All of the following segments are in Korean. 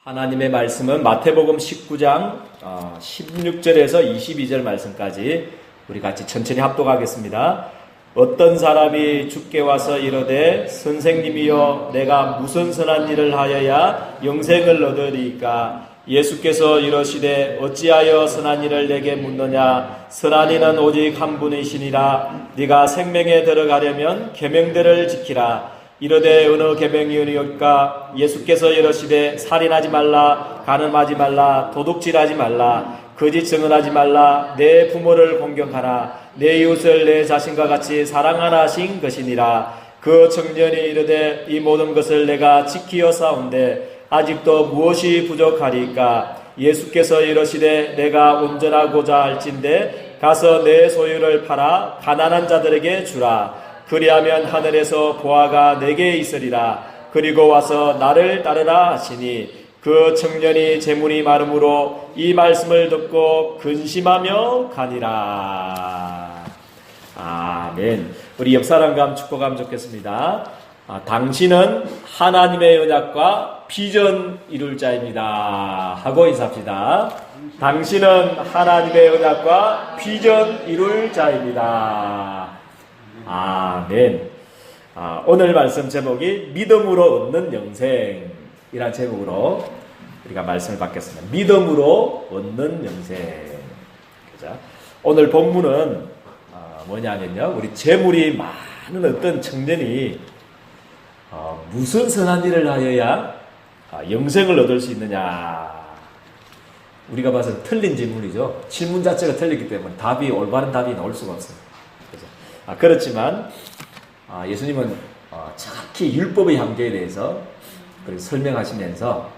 하나님의 말씀은 마태복음 19장 16절에서 22절 말씀까지 우리 같이 천천히 합독하겠습니다. 어떤 사람이 주께 와서 이르되 선생님이여 내가 무슨 선한 일을 하여야 영생을 얻으리이까? 예수께서 이러시되 어찌하여 선한 일을 내게 묻느냐? 선한 이는 오직 한 분이시니라. 네가 생명에 들어가려면 계명들을 지키라. 이르되 어느 계명이 의니까? 예수께서 이러시되 살인하지 말라, 간음하지 말라, 도둑질하지 말라, 거짓 증언하지 말라, 내 부모를 공경하라, 내 이웃을 내 자신과 같이 사랑하라 하신 것이니라. 그 청년이 이르되 이 모든 것을 내가 지키어 싸운데 아직도 무엇이 부족하리까? 예수께서 이러시되 내가 온전하고자 할진대 가서 내 소유를 팔아 가난한 자들에게 주라. 그리하면 하늘에서 보화가 내게 있으리라. 그리고 와서 나를 따르라 하시니 그 청년이 재물이 많음으로 이 말씀을 듣고 근심하며 가니라. 아멘. 우리 옆사람과 축복하면 좋겠습니다. 당신은 하나님의 언약과 비전 이룰 자입니다 하고 인사합시다. 당신은 하나님의 언약과 비전 이룰 자입니다. 아멘. 오늘 말씀 제목이 믿음으로 얻는 영생이란 제목으로 우리가 말씀을 받겠습니다. 믿음으로 얻는 영생. 그죠? 오늘 본문은 뭐냐면요, 우리 재물이 많은 어떤 청년이 무슨 선한 일을 하여야 영생을 얻을 수 있느냐. 우리가 봐서 틀린 질문이죠. 질문 자체가 틀리기 때문에 올바른 답이 나올 수가 없어요. 그죠? 그렇지만 예수님은 정확히 율법의 한계에 대해서 설명하시면서,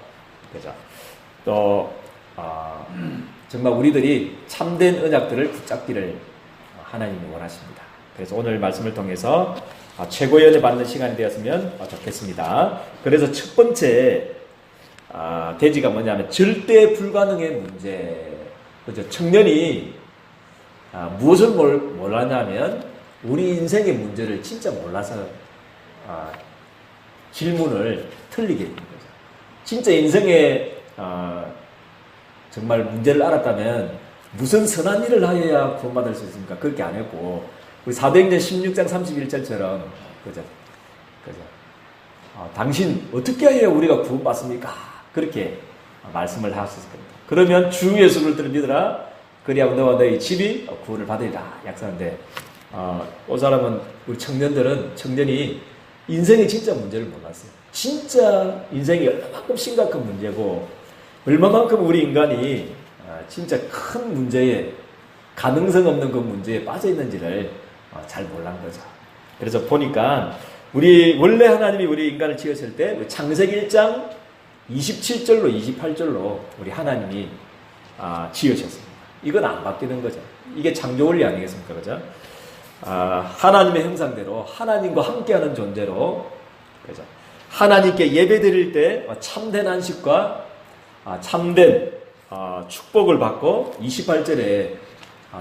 그죠? 또 정말 우리들이 참된 언약들을 붙잡기를 하나님이 원하십니다. 그래서 오늘 말씀을 통해서 최고의 은혜 받는 시간이 되었으면 좋겠습니다. 그래서 첫 번째 대지가 뭐냐면 절대 불가능의 문제. 그죠? 청년이 무엇을 몰랐냐면 우리 인생의 문제를 진짜 몰라서 질문을 틀리게 된 거죠. 진짜 인생의 정말 문제를 알았다면 무슨 선한 일을 하여야 구원받을 수 있습니까? 그렇게 안 했고, 우리 사도행전 16장 31절처럼 그죠? 당신 어떻게 해야 우리가 구원받습니까? 그렇게 말씀을 하셨을 겁니다. 그러면 주 예수 그리스도를 믿으라. 그리하면 너와 너희 집이 구원을 받으리라 약속하는데, 그 사람은, 우리 청년이 인생의 진짜 문제를 몰랐어요. 진짜 인생이 얼마만큼 심각한 문제고, 얼마만큼 우리 인간이 진짜 큰 문제에, 가능성 없는 그 문제에 빠져 있는지를 잘 몰란 거죠. 그래서 보니까 원래 하나님이 우리 인간을 지으실 때 창세기 1장 27절로 28절로 우리 하나님이 지으셨습니다. 이건 안 바뀌는 거죠. 이게 창조 원리 아니겠습니까? 그죠? 하나님의 형상대로 하나님과 함께하는 존재로, 그죠? 하나님께 예배 드릴 때 참된 안식과 참된 축복을 받고 28절에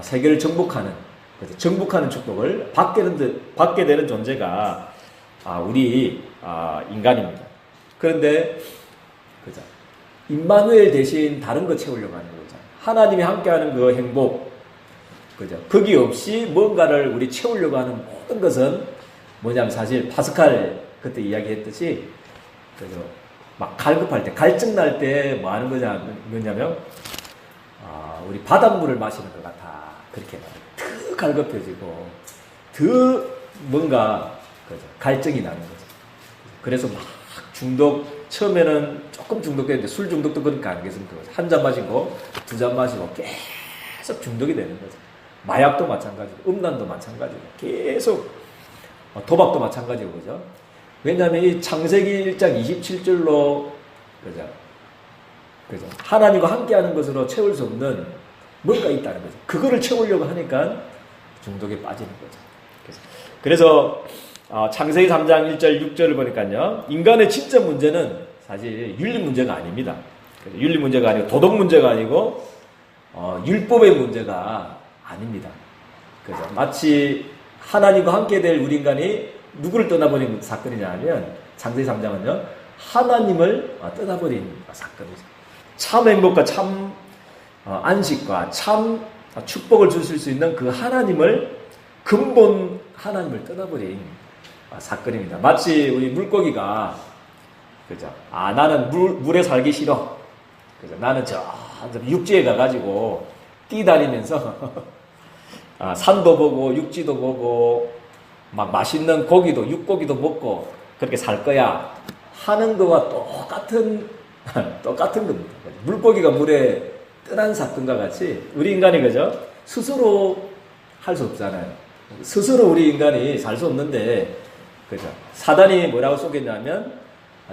세계를 정복하는, 그죠? 정복하는 축복을 받게 되는 존재가 우리 인간입니다. 그런데 그죠? 임마누엘 대신 다른 거 채우려고 하는 거죠. 하나님이 함께하는 그 행복, 그죠? 거기 없이 뭔가를 우리 채우려고 하는 모든 것은 뭐냐면, 사실 파스칼 그때 이야기했듯이, 그죠? 막 갈급할 때, 갈증 날 때 뭐 하는 거냐면, 우리 바닷물을 마시는 것 같아. 그렇게 더 갈급해지고, 더 뭔가, 그죠? 갈증이 나는 거죠. 그래서 막 처음에는 조금 중독되는데, 술 중독도 그러니까 아니겠습니까? 한 잔 마시고, 두 잔 마시고, 계속 중독이 되는 거죠. 마약도 마찬가지고, 음란도 마찬가지고, 계속, 도박도 마찬가지고, 그죠? 왜냐하면 이 창세기 1장 27절로, 그죠? 하나님과 함께하는 것으로 채울 수 없는 뭔가 있다는 거죠. 그거를 채우려고 하니까 중독에 빠지는 거죠. 그래서 창세기 3장 1절 6절을 보니까요, 인간의 진짜 문제는 사실 윤리 문제가 아닙니다. 윤리 문제가 아니고, 도덕 문제가 아니고, 율법의 문제가 아닙니다. 그죠? 마치 하나님과 함께 될 우리 인간이 누구를 떠나보낸 사건이냐 하면, 창세기 3장은요, 하나님을 떠나버린 사건이죠. 참 행복과 참 안식과 참 축복을 주실 수 있는 그 하나님을, 근본 하나님을 떠나버린 사건입니다. 마치 우리 물고기가, 그죠? 나는 물에 살기 싫어. 그죠? 나는 저 육지에 가가지고 뛰다니면서 산도 보고 육지도 보고 막 맛있는 고기도, 육고기도 먹고 그렇게 살 거야 하는 거와 똑같은 겁니다. 물고기가 물에 떠난 사건과 같이 우리 인간이, 그죠? 스스로 할 수 없잖아요. 스스로 우리 인간이 살 수 없는데, 그죠? 사단이 뭐라고 쏘겠냐면,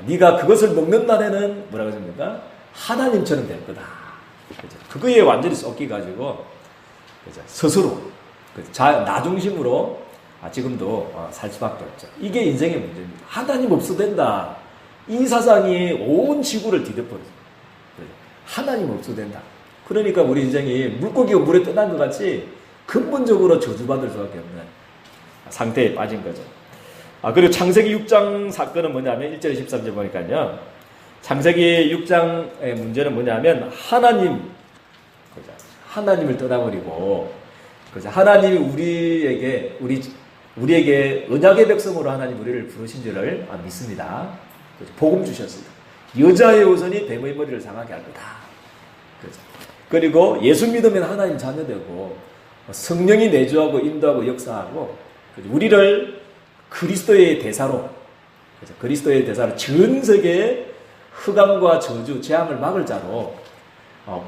네가 그것을 먹는 날에는 뭐라고 했습니까? 하나님처럼 될 거다. 그죠? 그거에 완전히 쏟기가지고, 그죠? 스스로, 나 중심으로 지금도 살 수밖에 없죠. 이게 인생의 문제입니다. 하나님 없어도 된다. 이 사상이 온 지구를 뒤덮어요. 하나님 없어도 된다. 그러니까 우리 인생이 물고기가 물에 떠난 것 같이 근본적으로 저주받을 수밖에 없는 상태에 빠진 거죠. 그리고 창세기 6장 사건은 뭐냐면 1절에 13절 보니까요. 창세기 6장의 문제는 뭐냐면 하나님을 떠나버리고, 하나님이 우리에게 언약의 백성으로 하나님 우리를 부르신 줄을 믿습니다. 복음 주셨습니다. 여자의 우선이 뱀의 머리를 상하게 할 거다. 그리고 예수 믿으면 하나님 자녀되고 성령이 내주하고 인도하고 역사하고 우리를 그리스도의 대사로 전 세계의 흑암과 저주, 재앙을 막을 자로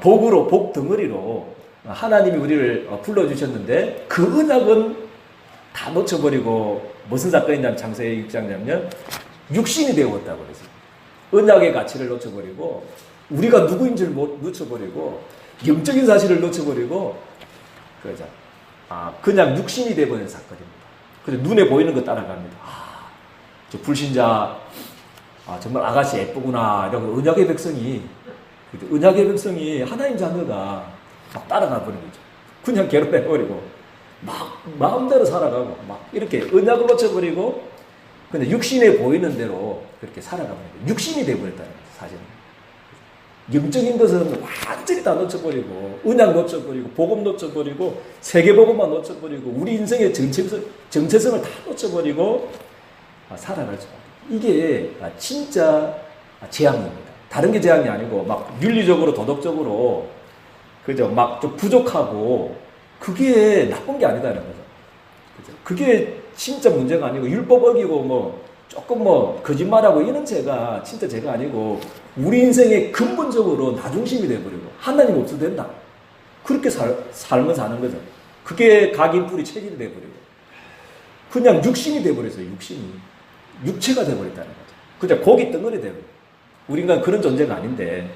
복으로, 복 덩어리로 하나님이 우리를 불러주셨는데 그 언약은 다 놓쳐버리고 무슨 사건이냐면 창세기 6장이냐면 육신이 되었다고 그랬어요. 언약의 가치를 놓쳐버리고 우리가 누구인 줄 놓쳐버리고 영적인 사실을 놓쳐버리고 그냥 육신이 되어버린 사건입니다. 그래서 눈에 보이는 거 따라갑니다. 저 불신자 정말 아가씨 예쁘구나 이러고 언약의 백성이 하나님 자녀가 막 따라가 버린 거죠. 그냥 괴롭혀버리고 막 마음대로 살아가고 막 이렇게 언약을 놓쳐버리고 근데 육신에 보이는 대로 그렇게 살아갑니다. 육신이 되어버렸다는 거죠, 사실은. 영적인 것은 완전히 다 놓쳐버리고, 언약 놓쳐버리고, 복음 놓쳐버리고, 세계복음만 놓쳐버리고, 우리 인생의 정체성을 다 놓쳐버리고, 살아갈 수 없습니다. 이게 진짜 재앙입니다. 다른 게 재앙이 아니고, 막 윤리적으로, 도덕적으로, 그죠? 막 좀 부족하고, 그게 나쁜 게 아니다는 거죠. 그죠? 그게 진짜 문제가 아니고 율법 어기고 조금 거짓말하고 이런 죄가 진짜 죄가 아니고 우리 인생의 근본적으로 나 중심이 돼버리고 하나님 없어도 된다. 그렇게 삶을 사는 거죠. 그게 각인뿌리 체질이 돼버리고 그냥 육신이 돼버렸어요. 육체가 돼버렸다는 거죠. 그냥 고기 덩어리 돼버려. 우리 인간 그런 존재가 아닌데,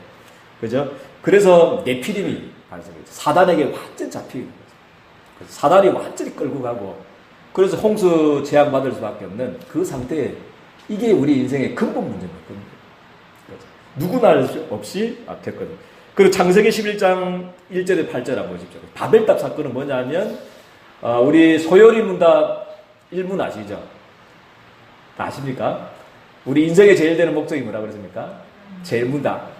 그죠? 그래서 네피림이 발생했죠. 사단에게 완전 잡히는 거죠. 사단이 완전히 끌고 가고. 그래서 홍수 재앙받을 수밖에 없는 그 상태에 이게 우리 인생의 근본 문제였거든요. 누구나 할 수 없이 됐거든요. 그리고 창세기 11장 1절에 8절 한번 보십시오. 바벨탑 사건은 뭐냐면 우리 소요리 문답 1문 아시죠? 아십니까? 우리 인생의 제일 되는 목적이 뭐라고 그랬습니까? 제일 문답.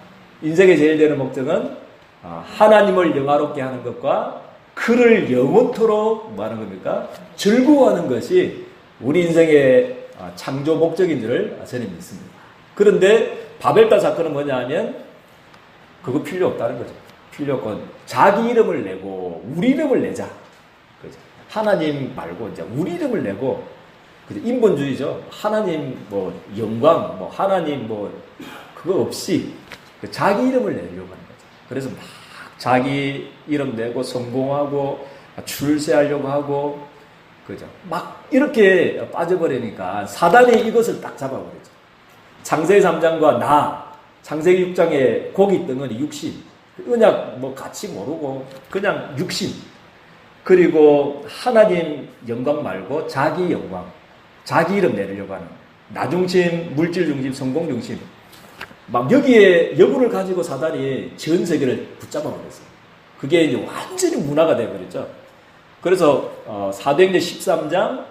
인생의 제일 되는 목적은 하나님을 영화롭게 하는 것과 그를 영원토록 뭐 하는 겁니까? 즐거워하는 것이 우리 인생의 창조 목적인 줄을 저는 믿습니다. 그런데 바벨탑 사건은 뭐냐 하면 그거 필요 없다는 거죠. 필요 없고 자기 이름을 내고 우리 이름을 내자. 그죠? 하나님 말고 이제 우리 이름을 내고 그죠? 인본주의죠. 하나님 영광 하나님 그거 없이 자기 이름을 내려고 하는 거죠. 그래서 막 자기 이름 내고 성공하고 출세하려고 하고 그죠? 막 이렇게 빠져버리니까 사단이 이것을 딱 잡아버리죠. 창세기 3장과 창세기 6장의 고기 덩어리 육신, 언약 같이 모르고 그냥 육신, 그리고 하나님 영광 말고 자기 영광, 자기 이름 내리려고 하는 나 중심, 물질 중심, 성공 중심, 막 여기에 여부를 가지고 사단이 전 세계를 붙잡아 버렸어요. 그게 이제 완전히 문화가 되어버렸죠. 그래서 사도행전 13장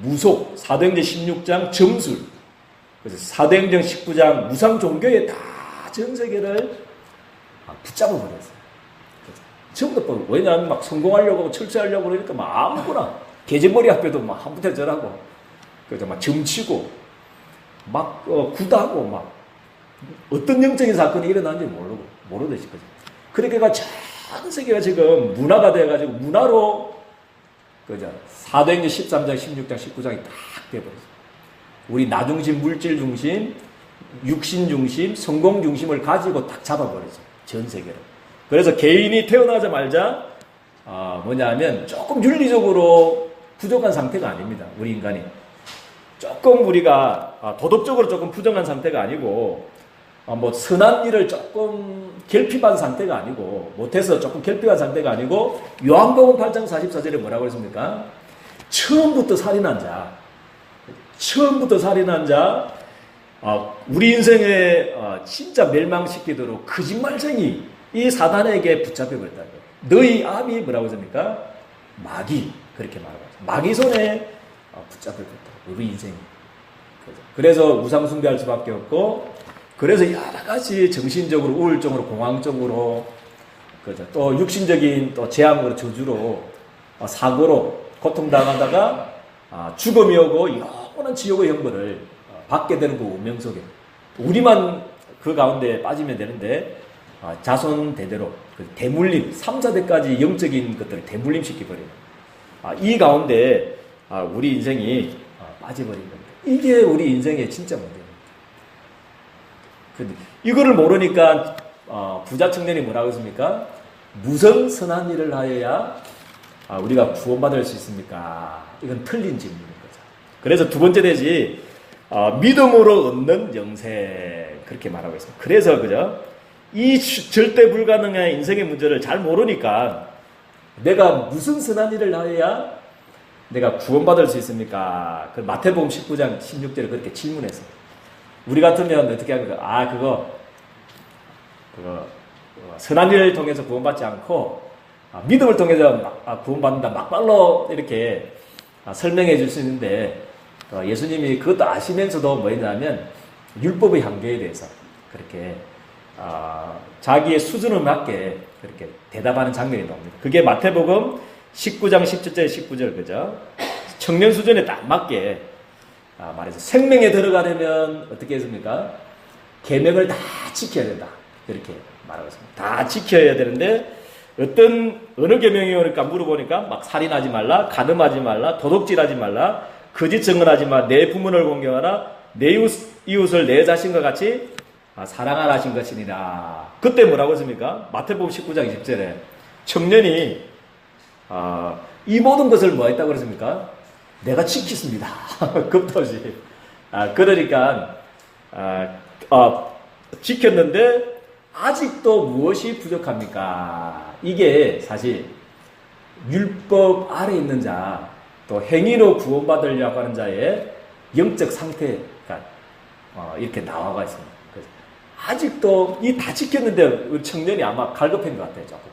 무속, 사도행전 16장 점술, 그래서 사도행전 19장 무상 종교에 다 전 세계를 붙잡아 버렸어요. 전부 다 왜냐하면 막 성공하려고 하고 철저하려고 그러니까 막 아무거나 개제머리 앞에도 막 한부터 절하고 그래서 막 점치고 막 구다하고 막 어떤 영적인 사건이 일어나는지 모르듯이 거죠. 그러니까 전 세계가 지금 문화가 돼가지고 문화로 그죠. 사도행전 13장, 16장, 19장이 딱 돼버렸어요. 우리 나 중심, 물질 중심, 육신 중심, 성공 중심을 가지고 딱 잡아버리죠. 전 세계로. 그래서 개인이 태어나자마자 뭐냐면 조금 윤리적으로 부족한 상태가 아닙니다. 우리 인간이. 조금 우리가 도덕적으로 조금 부정한 상태가 아니고 뭐 선한 일을 조금 결핍한 상태가 아니고 못해서 조금 결핍한 상태가 아니고 요한복음 8장 44절에 뭐라고 했습니까? 처음부터 살인한 자 우리 인생에 진짜 멸망시키도록 거짓말쟁이 이 사단에게 붙잡혀버렸다는 거예요. 너희 암이 뭐라고 했습니까? 마귀 그렇게 말하고 있어요. 마귀 손에 붙잡혀버렸다. 우리 인생이. 그래서 우상숭배할 수밖에 없고 그래서 여러 가지 정신적으로 우울증으로 공황적으로 그죠. 또 육신적인 또 재앙으로 저주로 사고로 고통당하다가 죽음이 오고 영원한 지옥의 형벌을 받게 되는 그 운명 속에 우리만 그 가운데 빠지면 되는데 자손 대대로 그 대물림 3, 4대까지 영적인 것들을 대물림 시켜버려요. 이 가운데 우리 인생이 빠져버린 겁니다. 이게 우리 인생의 진짜 문제입니다. 근데 이거를 모르니까 부자 청년이 뭐라고 했습니까? 무슨 선한 일을 하여야 우리가 구원받을 수 있습니까? 이건 틀린 질문인 거죠. 그래서 두 번째 대지 믿음으로 얻는 영생 그렇게 말하고 있습니다. 그래서 그죠? 이 절대 불가능한 인생의 문제를 잘 모르니까 내가 무슨 선한 일을 하여야 내가 구원받을 수 있습니까? 그 마태복음 19장 16절에 그렇게 질문했어요. 우리 같으면 어떻게 합니까? 그거 선한 일을 통해서 구원받지 않고 믿음을 통해서 구원받는다 막말로 이렇게 설명해 줄 수 있는데 예수님이 그것도 아시면서도 뭐였냐면 율법의 한계에 대해서 그렇게 자기의 수준을 맞게 그렇게 대답하는 장면이 나옵니다. 그게 마태복음 19장 17절 19절 그죠? 청년 수준에 딱 맞게 말해서 생명에 들어가려면 어떻게 했습니까? 계명을 다 지켜야 된다. 이렇게 말하고 있습니다. 다 지켜야 되는데 어느 계명이 오니까 물어보니까 막 살인하지 말라, 간음하지 말라, 도둑질하지 말라, 거짓 증언하지 마, 내 부모를 공경하라, 내 이웃을 내 자신과 같이 사랑하라 하신 것이니라. 그때 뭐라고 했습니까? 마태복음 19장 20절에 청년이 이 모든 것을 뭐 했다고 그랬습니까? 내가 지켰습니다. 급토시. 그러니까 지켰는데 아직도 무엇이 부족합니까? 이게 사실 율법 아래 있는 자, 또 행위로 구원받으려고 하는 자의 영적 상태가 이렇게 나와가 있습니다. 아직도 이 다 지켰는데 청년이 아마 갈급한 것 같아요. 조금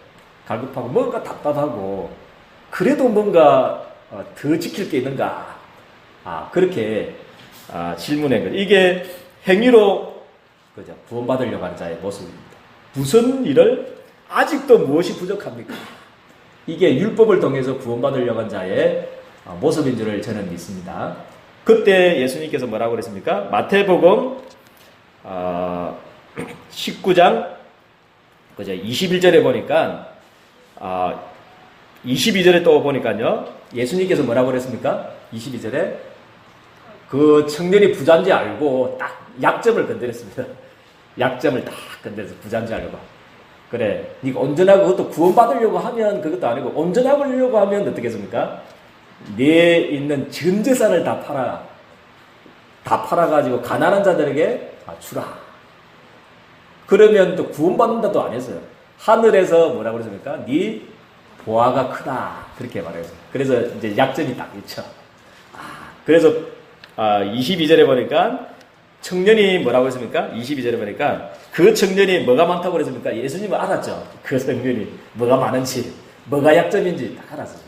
갈급하고 뭔가 답답하고 그래도 뭔가 더 지킬 게 있는가? 그렇게 질문한 거죠. 이게 행위로 그죠 구원받으려고 하는 자의 모습입니다. 무슨 일을 아직도 무엇이 부족합니까? 이게 율법을 통해서 구원받으려고 하는 자의 모습인 줄을 저는 믿습니다. 그때 예수님께서 뭐라고 그랬습니까? 마태복음 19장 그죠 21절에 보니까 22절에 또 보니까요. 예수님께서 뭐라고 그랬습니까? 22절에 그 청년이 부자인지 알고 딱 약점을 건드렸습니다. 약점을 딱 건드려서 부자인지 알고 그래 네가 온전하고 그것도 구원받으려고 하면 그것도 아니고 온전하려고 하면 어떻게 했습니까? 내 있는 전 재산을 다 팔아가지고 가난한 자들에게 주라. 그러면 또 구원받는다도 안 했어요. 하늘에서 뭐라고 그랬습니까? 네 보화가 크다. 그렇게 말해요. 그래서 이제 약점이 딱 있죠. 그래서 22절에 보니까 청년이 뭐라고 했습니까? 22절에 보니까 그 청년이 뭐가 많다고 그랬습니까? 예수님은 알았죠. 그 청년이 뭐가 많은지, 뭐가 약점인지 다 알았어요.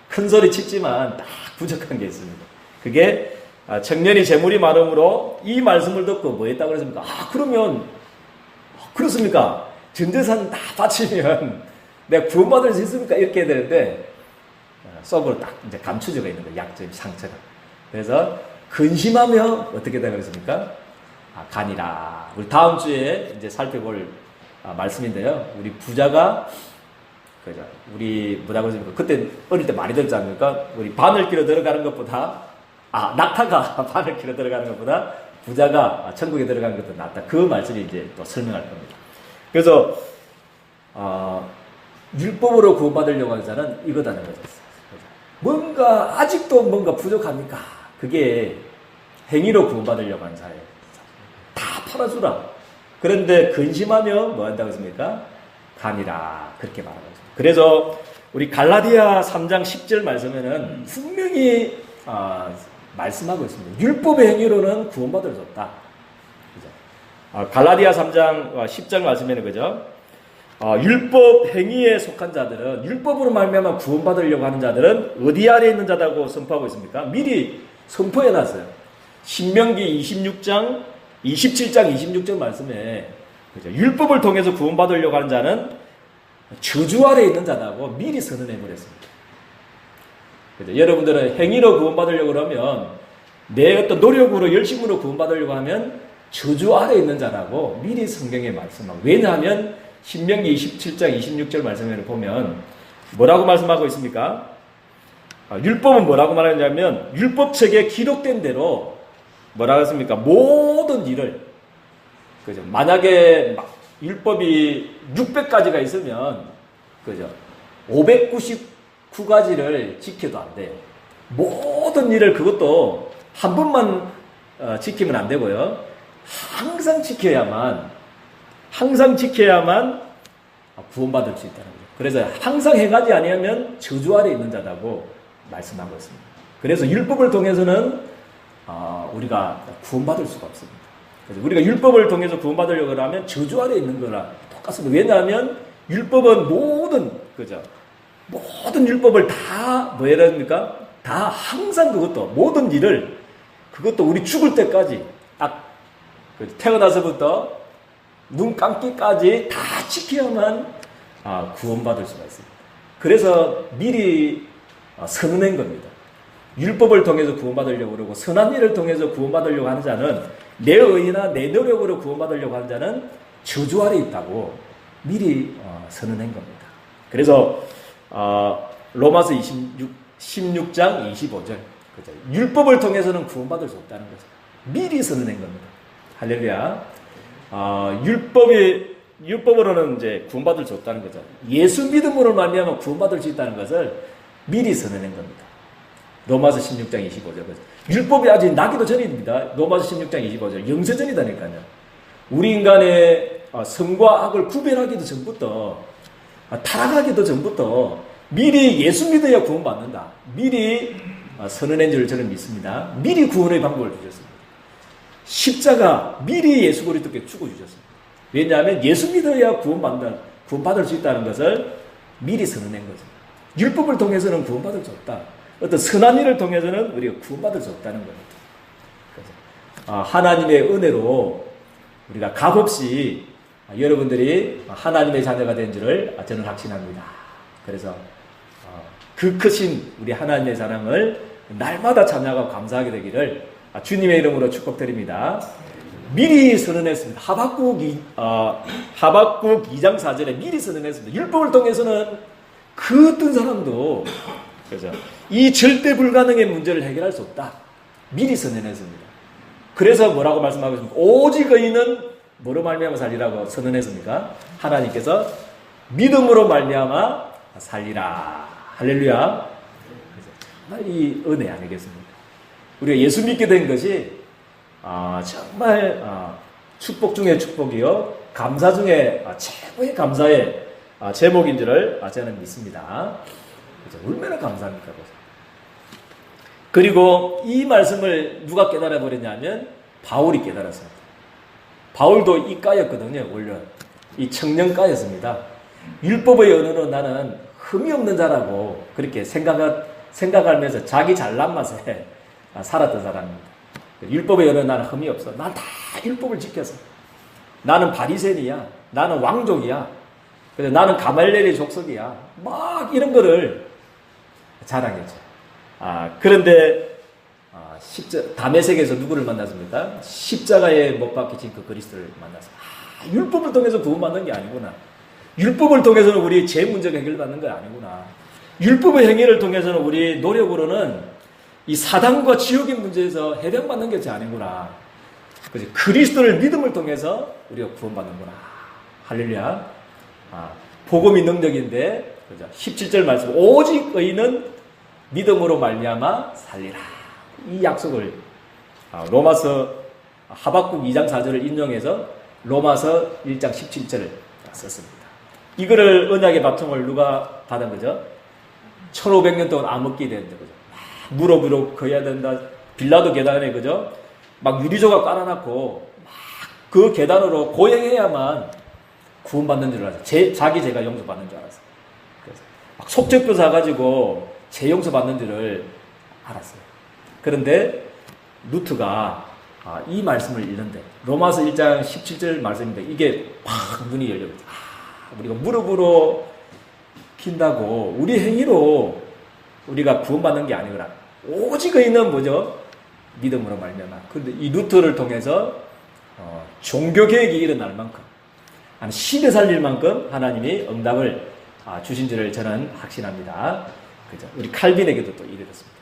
큰 소리 치지만 딱 부족한 게 있습니다. 그게 청년이 재물이 많음으로 이 말씀을 듣고 뭐 했다고 그랬습니까? 그러면 그렇습니까? 전 재산 다 바치면 내가 구원받을 수 있습니까? 이렇게 해야 되는데 속으로 딱 이제 감추져가 있는 거예요. 약점이, 상처가. 그래서 근심하며 어떻게 되는 것입니까? 간이라. 우리 다음 주에 이제 살펴볼 말씀인데요. 우리 부자가 그죠? 우리 뭐라고 그러십니까? 그때 어릴 때 많이 들었지 않습니까? 우리 바늘 끼러 들어가는 것보다 낙타가 바늘 끼러 들어가는 것보다 부자가 천국에 들어가는 것도 낫다. 그 말씀이 이제 또 설명할 겁니다. 그래서 율법으로 구원받으려고 하는 자는 이거다는 거죠. 뭔가 아직도 뭔가 부족합니까? 그게 행위로 구원받으려고 하는 자예요. 다 팔아주라. 그런데 근심하며 뭐 한다고 했습니까? 간이라. 그렇게 말하고 있습니다. 그래서 우리 갈라디아 3장 10절 말씀에는 분명히 말씀하고 있습니다. 율법의 행위로는 구원받을 수 없다. 그죠? 갈라디아 3장 10절 말씀에는 그죠? 율법 행위에 속한 자들은 율법으로 말미암아 구원받으려고 하는 자들은 어디 아래 있는 자라고 선포하고 있습니까? 미리 선포해 놨어요. 신명기 26장 27장 26절 말씀에 그죠? 율법을 통해서 구원받으려고 하는 자는 저주 아래 있는 자라고 미리 선언해 버렸습니다. 그죠? 여러분들은 행위로 구원받으려고 그러면 내 어떤 노력으로 열심으로 구원받으려고 하면 저주 아래 있는 자라고 미리 성경에 말씀하고, 왜냐하면 신명기 27장 26절 말씀에 보면 뭐라고 말씀하고 있습니까? 율법은 뭐라고 말하냐면 율법책에 기록된 대로 뭐라고 했습니까? 모든 일을, 그죠? 만약에 율법이 600가지가 있으면 그죠? 599가지를 지켜도 안 돼요. 모든 일을, 그것도 한 번만 지키면 안 되고요. 항상 지켜야만 구원받을 수 있다는 거죠. 그래서 항상 해가지 아니하면 저주 아래 있는 자라고 말씀하고 있습니다. 그래서 율법을 통해서는 우리가 구원받을 수가 없습니다. 그래서 우리가 율법을 통해서 구원받으려고 하면 저주 아래 있는 거랑 똑같습니다. 왜냐하면 율법은 모든 율법을 다 뭐 해야 됩니까? 다 항상 그것도 모든 일을, 그것도 우리 죽을 때까지 딱 태어나서부터 눈 감기까지 다 지켜야만 구원받을 수가 있습니다. 그래서 미리 선언한 겁니다. 율법을 통해서 구원받으려고 그러고 선한 일을 통해서 구원받으려고 하는 자는, 내 의나 내 노력으로 구원받으려고 하는 자는 저주 아래 있다고 미리 선언한 겁니다. 그래서 로마서 16장 25절 그죠? 율법을 통해서는 구원받을 수 없다는 거죠. 미리 선언한 겁니다. 할렐루야. 율법으로는 이제 구원받을 수 없다는 거죠. 예수 믿음으로 말미암아 구원받을 수 있다는 것을 미리 선언한 겁니다. 로마서 16장 25절. 율법이 아직 나기도 전입니다. 로마서 16장 25절. 영세전이다니까요. 우리 인간의 선과 악을 구별하기도 전부터, 타락하기도 전부터 미리 예수 믿어야 구원받는다. 미리 선언한 줄 저는 믿습니다. 미리 구원의 방법을 주셨습니다. 십자가 미리 예수 그리스도께 죽어주셨습니다. 왜냐하면 예수 믿어야 구원받을 수 있다는 것을 미리 선언한 거죠. 율법을 통해서는 구원받을 수 없다. 어떤 선한 일을 통해서는 우리가 구원받을 수 없다는 겁니다. 그래서 하나님의 은혜로 우리가 값없이 여러분들이 하나님의 자녀가 된 줄을 저는 확신합니다. 그래서 그 크신 우리 하나님의 사랑을 날마다 찬양하고 감사하게 되기를 주님의 이름으로 축복드립니다. 미리 선언했습니다. 하박국 2장 4절에 미리 선언했습니다. 율법을 통해서는 그 어떤 사람도 그죠? 이 절대 불가능의 문제를 해결할 수 없다. 미리 선언했습니다. 그래서 뭐라고 말씀하고 있습니까? 오직 의인은 뭐로 말미암아 살리라고 선언했습니까? 하나님께서 믿음으로 말미암아 살리라. 할렐루야. 정말 이 은혜 아니겠습니까? 우리가 예수 믿게 된 것이 정말 축복 중에 축복이요, 감사 중에 최고의 감사의 제목인 줄을 저는 믿습니다. 얼마나 감사합니까? 그리고 이 말씀을 누가 깨달아 버렸냐면 바울이 깨달았습니다. 바울도 이과였거든요. 원래 이 청년과였습니다. 율법의 언어로 나는 흠이 없는 자라고 그렇게 생각하면서 자기 잘난 맛에 살았던 사람입니다. 율법에 여는 나는 흠이 없어. 난 다 율법을 지켜서. 나는 바리새인이야. 나는 왕족이야. 그래서 나는 가말리엘의 족속이야. 막 이런 거를 자랑했죠. 그런데 다메섹에서 누구를 만났습니까? 십자가에 못 박히신 그 그리스도를 만나서 율법을 통해서 구원받는 게 아니구나. 율법을 통해서는 우리 죄 문제가 해결받는 게 아니구나. 율법의 행위를 통해서는 우리 노력으로는 이 사단과 지옥의 문제에서 해당받는 것이 아니구나. 그래서 그리스도를 믿음을 통해서 우리가 구원받는구나. 할렐루야. 복음이 능력인데, 그죠? 17절 말씀, 오직 의인은 믿음으로 말미암아 살리라. 이 약속을 로마서 하박국 2장 4절을 인용해서 로마서 1장 17절을 썼습니다. 이거를 언약의 바통을 누가 받은 거죠? 1500년 동안 암흑기 되는데, 그죠? 무릎으로 거야 된다. 빌라도 계단에, 그죠? 막 유리조각 깔아놨고, 막 그 계단으로 고행해야만 구원받는 줄 알았어요. 자기 죄가 용서받는 줄 알았어요. 그래서 막 속죄표 사가지고 죄 용서받는 줄을 알았어요. 그런데 루트가 이 말씀을 읽는데, 로마서 1장 17절 말씀인데, 이게 팍 눈이 열려요. 우리가 무릎으로 킨다고 우리 행위로 우리가 구원받는 게 아니구나. 오직 의인은 뭐죠? 믿음으로 말미암아. 그런데 이 루터를 통해서 종교 개혁이 일어날 만큼, 한 시대 살릴 만큼 하나님이 응답을 주신 줄을 저는 확신합니다. 그죠? 우리 칼빈에게도 또 이르렀습니다.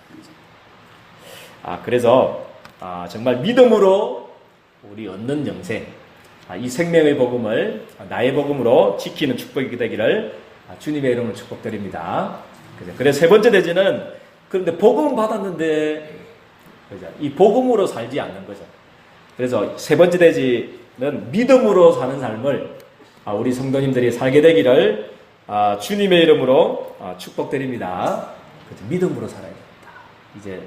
그래서 정말 믿음으로 우리 얻는 영생, 이 생명의 복음을 나의 복음으로 지키는 축복이 되기를 주님의 이름으로 축복드립니다. 그래서 세 번째 대지는, 그런데 복음 받았는데 이 복음으로 살지 않는 거죠. 그래서 세 번째 대지는 믿음으로 사는 삶을 우리 성도님들이 살게 되기를 주님의 이름으로 축복드립니다. 믿음으로 살아야 됩니다. 이제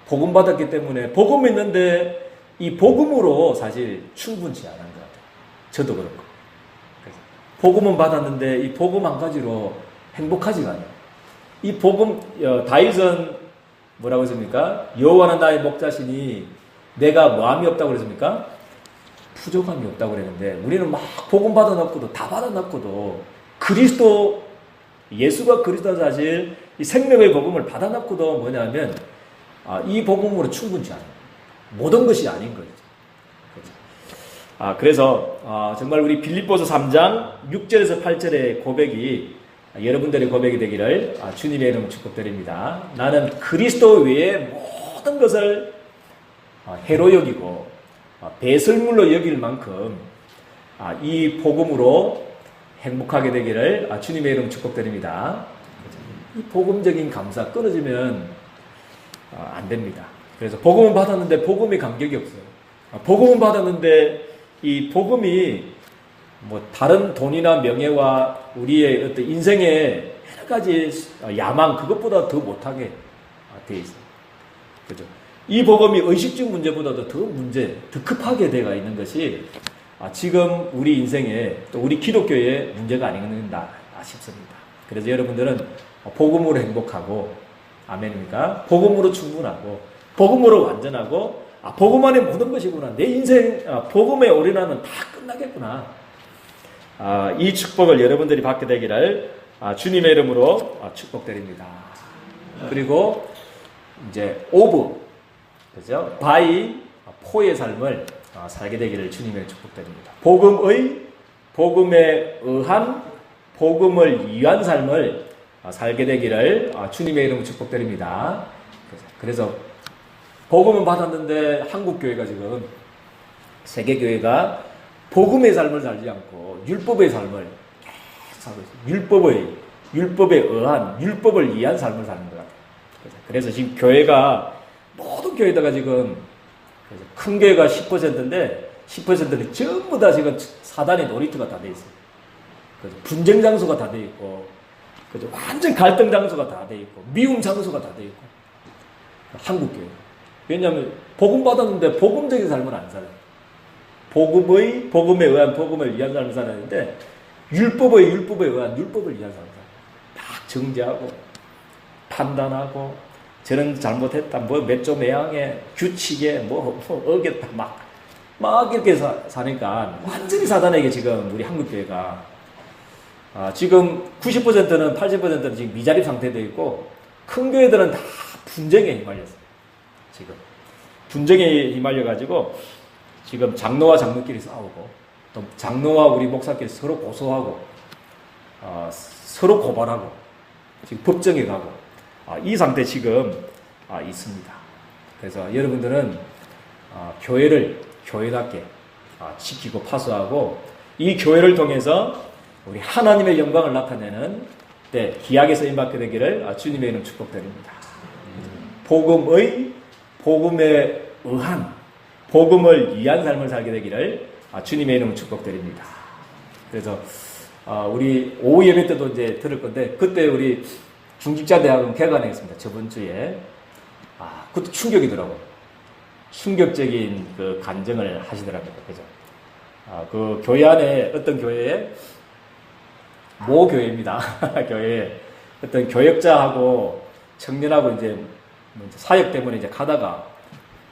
복음 받았기 때문에 복음 있는데 이 복음으로 사실 충분치 않은 것 같아요. 저도 그렇고. 복음은 받았는데 이 복음 한 가지로 행복하지가 않아요. 이 복음, 다윗은 뭐라고 했습니까? 여호와는 나의 목자시니 내가 뭐함이 없다고 그랬습니까? 부족함이 없다고 그랬는데, 우리는 막 복음 받아놓고도, 다 받아놓고도, 그리스도, 예수가 그리스도 사실 이 생명의 복음을 받아놓고도 뭐냐면 이 복음으로 충분치 않아요. 모든 것이 아닌 거죠. 그래서 정말 우리 빌립보서 3장 6절에서 8절의 고백이 여러분들의 고백이 되기를 주님의 이름으로 축복드립니다. 나는 그리스도 외에 모든 것을 해로 여기고 배설물로 여길 만큼 이 복음으로 행복하게 되기를 주님의 이름으로 축복드립니다. 이 복음적인 감사 끊어지면 안 됩니다. 그래서 복음은 받았는데 복음이 감격이 없어요. 복음은 받았는데 이 복음이 뭐 다른 돈이나 명예와 우리의 어떤 인생의 여러 가지 야망, 그것보다 더 못하게 되어 있어요. 그죠? 이 복음이 의식적 문제보다도 더 급하게 되어 있는 것이 지금 우리 인생에, 또 우리 기독교의 문제가 아닌가 싶습니다. 그래서 여러분들은 복음으로 행복하고, 아멘입니까? 복음으로 충분하고, 복음으로 완전하고, 복음 안에 모든 것이구나. 내 인생, 복음에 올인하면 다 끝나겠구나. 이 축복을 여러분들이 받게 되기를 주님의 이름으로 축복드립니다. 그리고 이제 오브, 그죠? 바이, 포의 삶을 살게 되기를 주님의 축복드립니다. 복음에 의한, 복음을 위한 삶을 살게 되기를 주님의 이름으로 축복드립니다. 그래서 복음은 받았는데 한국교회가 지금, 세계교회가 복음의 삶을 살지 않고 율법의 삶을 계속 살고 있어요. 율법에 의한, 율법을 위한 삶을 사는 것 같아요. 그래서 지금 교회가, 모든 교회다가 지금, 큰 교회가 10%인데 10%는 전부 다 지금 사단의 놀이터가 다 돼 있어요. 분쟁 장소가 다 돼 있고, 완전 갈등 장소가 다 돼 있고, 미움 장소가 다 돼 있고. 한국교회. 왜냐하면 복음 받았는데 복음적인 삶을 안 살아요. 복음에 의한, 복음을 위한 삶을 살았는데 율법에 의한, 율법을 위한 삶을 살아요. 막 정죄하고 판단하고 저는 잘못했다, 뭐 몇 조 매양에 규칙에 뭐 어겼다, 막 이렇게 사니까 완전히 사단에게 지금 우리 한국교회가 지금 90%는 80%는 지금 미자립 상태되어 있고 큰 교회들은 다 분쟁에 휘말렸어요. 지금 분쟁에 휘말려가지고 지금 장로와 장로끼리 싸우고 또 장로와 우리 목사끼리 서로 고소하고 서로 고발하고 지금 법정에 가고 이 상태 지금 있습니다. 그래서 여러분들은 교회를 교회답게 지키고 파수하고 이 교회를 통해서 우리 하나님의 영광을 나타내는 때 기약에 쓰임받게 되기를 주님의 이름 축복드립니다. 복음에 의한 복음을 위한 삶을 살게 되기를 주님의 이름 축복드립니다. 그래서 우리 오후 예배 때도 이제 들을 건데 그때 우리 중직자대학원 개관했습니다. 저번 주에 그것도 충격이더라고. 충격적인 그 간증을 하시더라고요. 그죠? 그 교회 안에 어떤 교회에 모 교회입니다. 교회에 어떤 교역자하고 청년하고 이제 사역 때문에 이제 가다가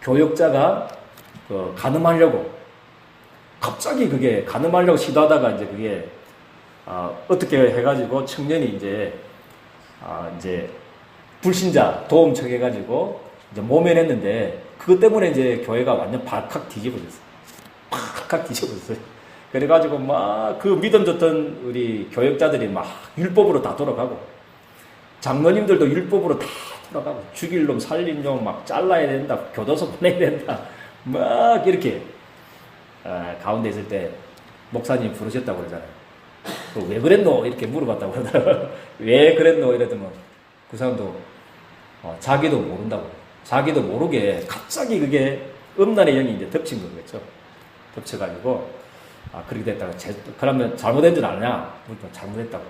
교역자가 간음하려고 갑자기 그게 간음하려고 시도하다가 이제 그게 어떻게 해가지고 청년이 이제 불신자 도움 청해가지고 이제 모면했는데 그것 때문에 이제 교회가 완전 발칵 뒤집어졌어요. 발칵 뒤집어졌어요. 그래가지고 막 그 믿음 줬던 우리 교역자들이 막 율법으로 다 돌아가고 장로님들도 율법으로 다 돌아가고 죽일 놈 살린 놈 막 잘라야 된다 교도소 보내야 된다 막 이렇게 가운데 있을 때 목사님 부르셨다고 그러잖아요. 왜 그랬노? 이렇게 물어봤다고 그러더라고요. 왜 그랬노? 이러더니 그 사람도 자기도 모른다고. 자기도 모르게 갑자기 그게 음란의 영이 이제 덮친 거겠죠. 덮쳐가지고 그렇게 됐다가 그러면 잘못된 줄 아냐? 잘못했다고.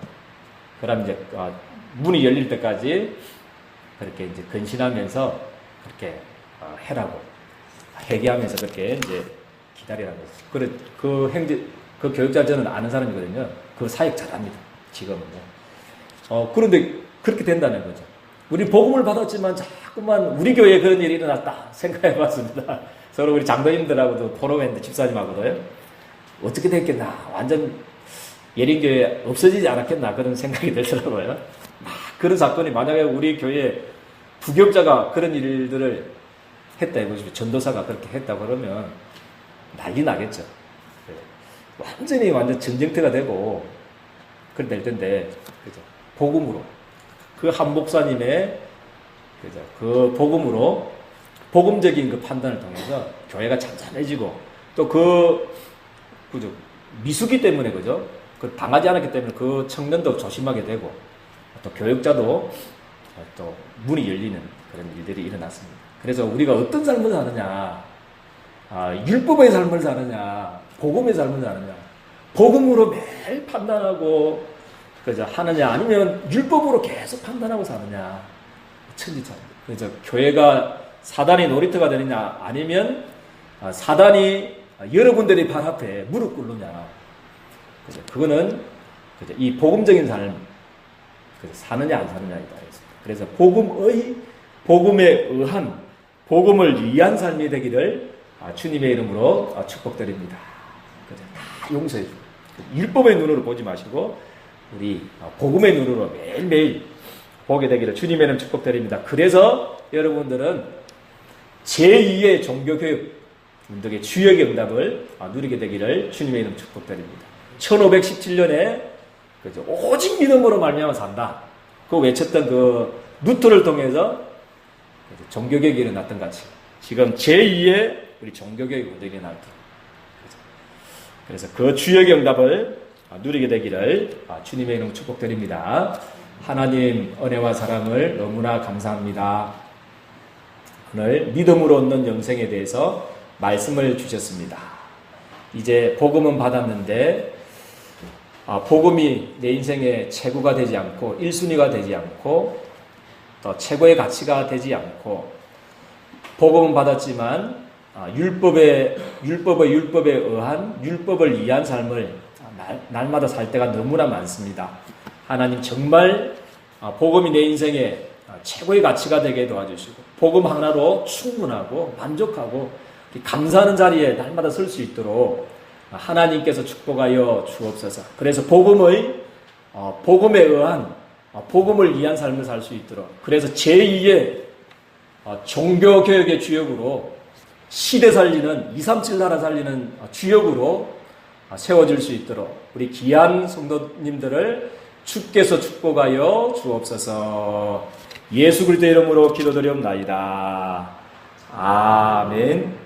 그럼 이제 문이 열릴 때까지 그렇게 이제 근신하면서 그렇게 해라고 회개하면서 그렇게 이제 기다리라고. 그 교육자 저는 아는 사람이거든요. 그 사역 잘합니다. 지금은요. 그런데 그렇게 된다는 거죠. 우리 복음을 받았지만 자꾸만 우리 교회에 그런 일이 일어났다 생각해 봤습니다. 서로 우리 장로님들하고도 토론했는데 집사님하고도요. 어떻게 됐겠나. 완전 예린교회 없어지지 않았겠나. 그런 생각이 들더라고요. 그런 사건이 만약에 우리 교회에 부교육자가 그런 일들을 했다 해보시면 전도사가 그렇게 했다 그러면 난리 나겠죠. 완전 전쟁터가 되고 그래 될 텐데 그죠? 복음으로 그 한 목사님의 그죠? 그 복음으로 복음적인 그 판단을 통해서 교회가 잔잔해지고 또 그죠? 미숙이 때문에 그죠? 그 당하지 않았기 때문에 그 청년도 조심하게 되고 또 교육자도 또 문이 열리는 그런 일들이 일어났습니다. 그래서 우리가 어떤 삶을 사느냐, 율법의 삶을 사느냐, 복음의 삶을 사느냐, 복음으로 매일 판단하고 그죠? 하느냐, 아니면 율법으로 계속 판단하고 사느냐, 천지차입니다. 그래서 교회가 사단의 놀이터가 되느냐, 아니면 사단이 여러분들의 발 앞에 무릎 꿇느냐, 그죠? 그거는 그죠? 이 복음적인 삶 사느냐 안 사느냐에 따라 있습니다. 그래서 복음에 의한 복음을 위한 삶이 되기를 주님의 이름으로 축복드립니다. 그죠? 다 용서해 주고 율법의 눈으로 보지 마시고 우리 복음의 눈으로 매일매일 보게 되기를 주님의 이름 축복드립니다. 그래서 여러분들은 제2의 종교교육 운동의 주역의 응답을 누리게 되기를 주님의 이름 축복드립니다. 1517년에 그죠? 오직 믿음으로 말미암아 산다. 그 외쳤던 그 루터를 통해서 종교개혁이 일어났던 같이 지금 제2의 우리 종교개혁 운동이 일어났다. 그래서 그 주역의 응답을 누리게 되기를 주님의 이름 축복드립니다. 하나님 은혜와 사랑을 너무나 감사합니다. 오늘 믿음으로 얻는 영생에 대해서 말씀을 주셨습니다. 이제 복음은 받았는데 복음이 내 인생의 최고가 되지 않고 1순위가 되지 않고 또 최고의 가치가 되지 않고 복음은 받았지만 율법에 의한 율법을 위한 삶을 날마다 살 때가 너무나 많습니다. 하나님 정말 복음이 내 인생의 최고의 가치가 되게 도와주시고 복음 하나로 충분하고 만족하고 감사하는 자리에 날마다 설 수 있도록 하나님께서 축복하여 주옵소서. 그래서 복음에 의한 복음을 위한 삶을 살 수 있도록, 그래서 제2의 종교개혁의 주역으로 시대 살리는 237 나라 살리는 주역으로 세워질 수 있도록 우리 귀한 성도님들을 주께서 축복하여 주옵소서. 예수 그리스도의 이름으로 기도드리옵나이다. 아멘.